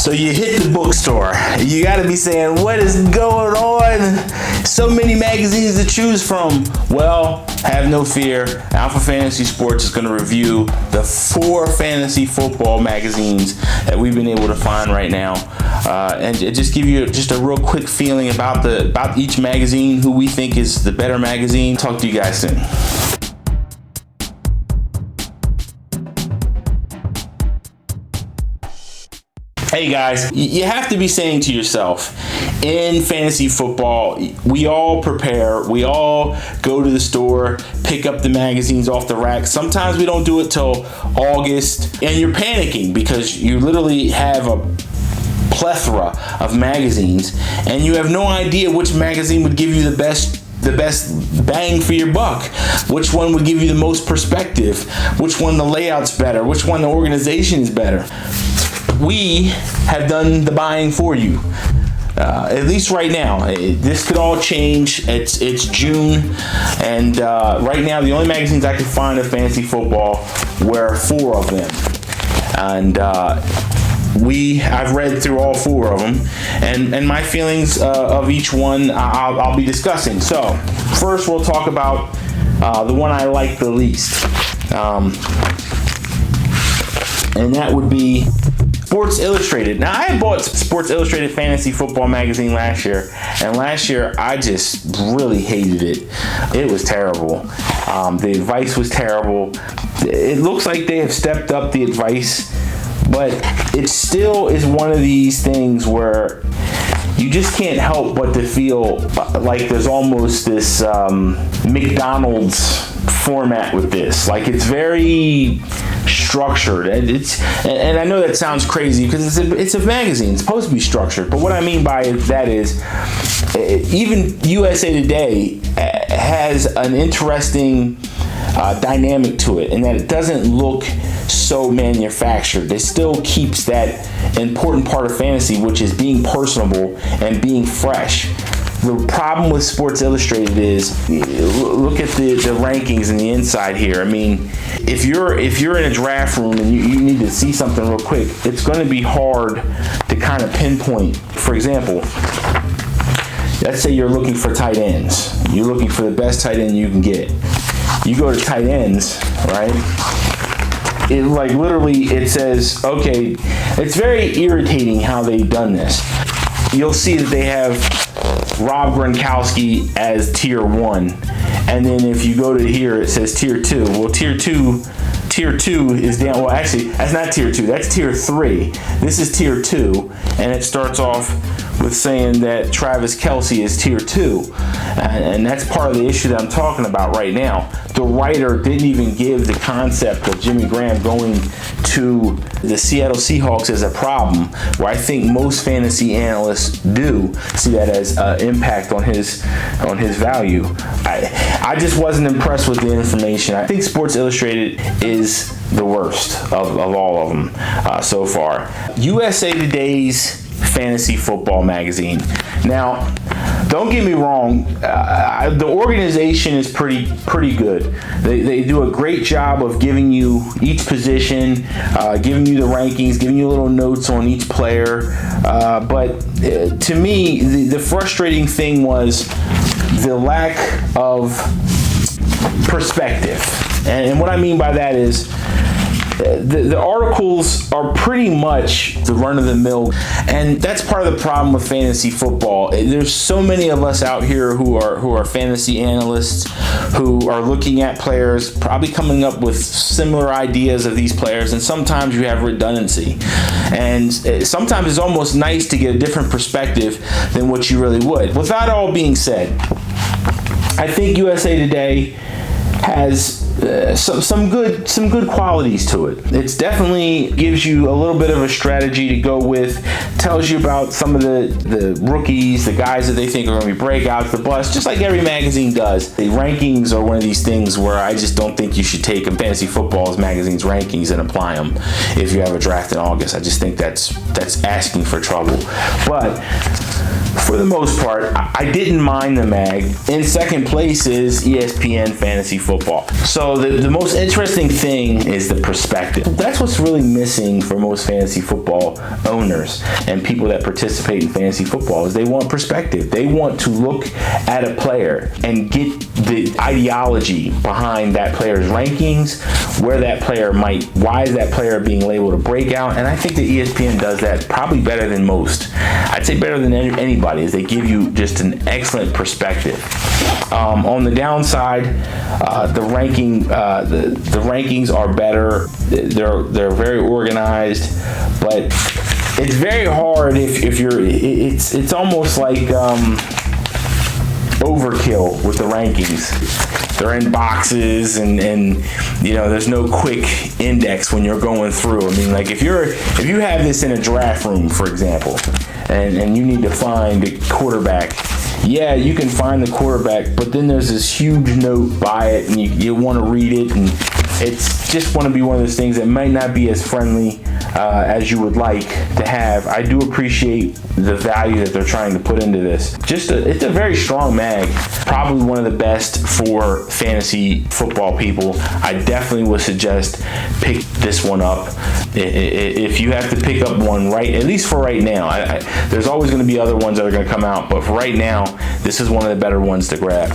So you hit the bookstore. You gotta be saying, what is going on? So many magazines to choose from. Well, have no fear. Alpha Fantasy Sports is gonna review the 4 fantasy football magazines that we've been able to find right now. And just give you just a real quick feeling about each magazine, who we think is the better magazine. Talk to you guys soon. Hey guys, you have to be saying to yourself, in fantasy football, we all prepare, we all go to the store, pick up the magazines off the rack. Sometimes we don't do it till August, and you're panicking because you literally have a plethora of magazines, and you have no idea which magazine would give you the best bang for your buck, which one would give you the most perspective, which one the layout's better, which one the organization is better. We have done the buying for you, at least right now. This could all change. It's June, and right now the only magazines I could find of fantasy football were 4 of them, and I've read through all 4 of them, and my feelings of each one I'll be discussing. So first we'll talk about the one I like the least, and that would be Sports Illustrated. Now, I bought Sports Illustrated Fantasy Football magazine last year, and last year I just really hated it. It was terrible. The advice was terrible. It looks like they have stepped up the advice, but it still is one of these things where you just can't help but to feel like there's almost this McDonald's format with this. Like, it's very structured, and I know that sounds crazy because it's a magazine. It's supposed to be structured, but what I mean by that is even USA Today has an interesting dynamic to it, in that it doesn't look so manufactured. It still keeps that important part of fantasy, which is being personable and being fresh. The problem with Sports Illustrated is, look at the rankings and the inside here. I mean, if you're in a draft room and you need to see something real quick, it's going to be hard to kind of pinpoint. For example, let's say you're looking for tight ends. You're looking for the best tight end you can get. You go to tight ends, right? It literally says, okay, it's very irritating how they've done this. You'll see that they have Rob Gronkowski as tier 1, and then if you go to here, it says tier 2. Well, tier 2 is down. Well, actually, that's not tier 2. That's tier 3. This is tier 2, and it starts off with saying that Travis Kelce is tier 2, and that's part of the issue that I'm talking about right now. The writer didn't even give the concept of Jimmy Graham going to the Seattle Seahawks as a problem, where I think most fantasy analysts do see that as impact on his value. I just wasn't impressed with the information. I think Sports Illustrated is the worst of all of them so far. USA Today's Fantasy Football magazine. Now, don't get me wrong, the organization is pretty good. They do a great job of giving you each position, giving you the rankings, giving you little notes on each player. But to me, the frustrating thing was the lack of perspective. And what I mean by that is, the articles are pretty much the run-of-the-mill, and that's part of the problem with fantasy football. There's so many of us out here who are fantasy analysts, who are looking at players, probably coming up with similar ideas of these players, and sometimes you have redundancy. And sometimes it's almost nice to get a different perspective than what you really would. With that all being said, I think USA Today has some good qualities to it. It's definitely gives you a little bit of a strategy to go with, tells you about some of the rookies, the guys that they think are going to be breakouts, the bust, just like every magazine does. The rankings are one of these things where I just don't think you should take a fantasy football's magazine's rankings and apply them if you have a draft in August. I just think that's asking for trouble. But for the most part, I didn't mind the mag. In second place is ESPN Fantasy Football. So So the most interesting thing is the perspective. That's what's really missing for most fantasy football owners and people that participate in fantasy football is they want perspective. They want to look at a player and get the ideology behind that player's rankings, where that player why is that player being labeled a breakout? And I think that ESPN does that probably better than most. I'd say better than anybody, is they give you just an excellent perspective. On the downside, the rankings are better. They're very organized, but it's very hard if you're. It's almost like overkill with the rankings. They're in boxes, and there's no quick index when you're going through. I mean, like if you have this in a draft room, for example, and you need to find a quarterback. Yeah, you can find the quarterback, but then there's this huge note by it, and you want to read it, and it's just want to be one of those things that might not be as friendly as you would like to have. I do appreciate the value that they're trying to put into this. It's a very strong mag, probably one of the best for fantasy football people. I definitely would suggest pick this one up. If you have to pick up one, right, at least for right now, there's always going to be other ones that are going to come out, but for right now, this is one of the better ones to grab.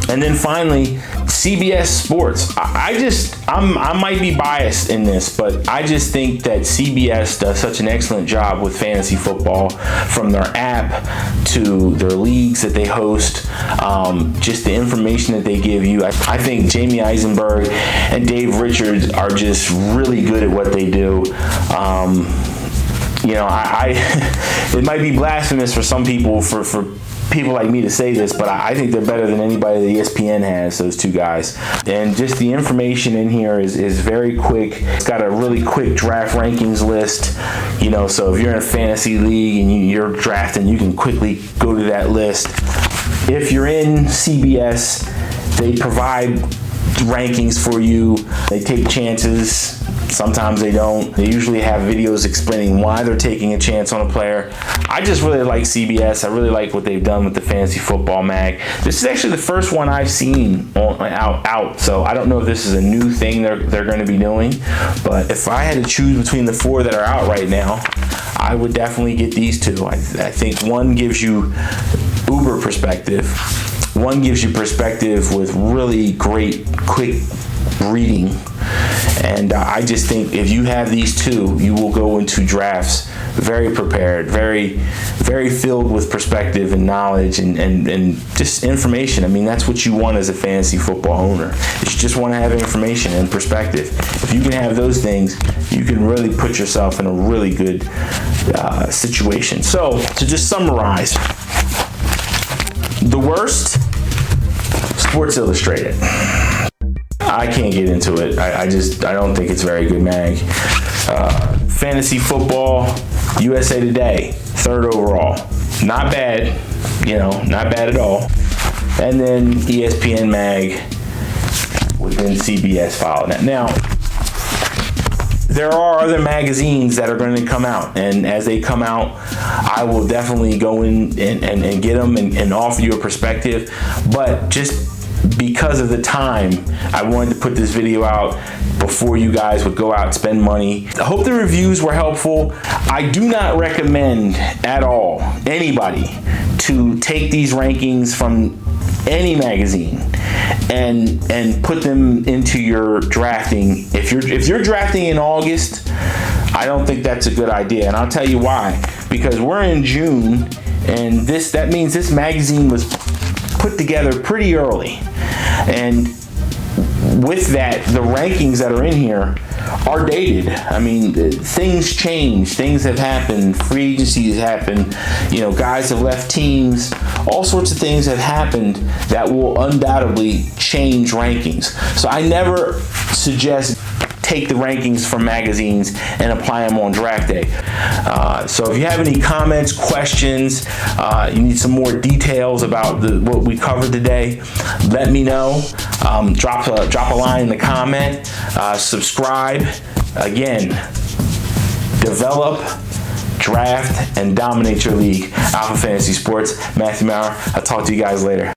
And then finally, CBS Sports. I might be biased in this, but I just think that CBS does such an excellent job with fantasy football, from their app to their leagues that they host, just the information that they give you. I think Jamie Eisenberg and Dave Richards are just really good at what they do. It might be blasphemous for some people, for people like me to say this, but I think they're better than anybody that ESPN has, those two guys. And just the information in here is very quick. It's got a really quick draft rankings list, so if you're in a fantasy league and you're drafting, you can quickly go to that list. If you're in CBS, they provide rankings for you. They take chances. Sometimes they don't. They usually have videos explaining why they're taking a chance on a player. I just really like CBS. I really like what they've done with the Fantasy Football Mag. This is actually the first one I've seen out. So I don't know if this is a new thing they're going to be doing. But if I had to choose between the four that are out right now, I would definitely get these two. I think one gives you uber perspective. One gives you perspective with really great, quick reading. And I just think if you have these two, you will go into drafts very prepared, very, very filled with perspective and knowledge and just information. I mean, that's what you want as a fantasy football owner. You just want to have information and perspective. If you can have those things, you can really put yourself in a really good situation. So, to just summarize, the worst, Sports Illustrated. I can't get into it. I don't think it's very good mag. Fantasy Football, USA Today, 3rd overall. Not bad, not bad at all. And then ESPN mag within CBS file. Now, there are other magazines that are going to come out, and as they come out, I will definitely go in and get them and offer you a perspective. But just because of the time, I wanted to put this video out before you guys would go out and spend money. I hope the reviews were helpful. I do not recommend at all anybody to take these rankings from any magazine and put them into your drafting. If you're drafting in August, I don't think that's a good idea, and I'll tell you why. Because we're in June, and that means this magazine was put together pretty early. And with that, the rankings that are in here are dated. I mean, things change, things have happened, free agency has happened, guys have left teams, all sorts of things have happened that will undoubtedly change rankings. So I never suggest take the rankings from magazines and apply them on draft day. So if you have any comments, questions, you need some more details about what we covered today, let me know. Drop a line in the comment. Subscribe. Again, develop, draft, and dominate your league. Alpha Fantasy Sports, Matthew Maurer. I'll talk to you guys later.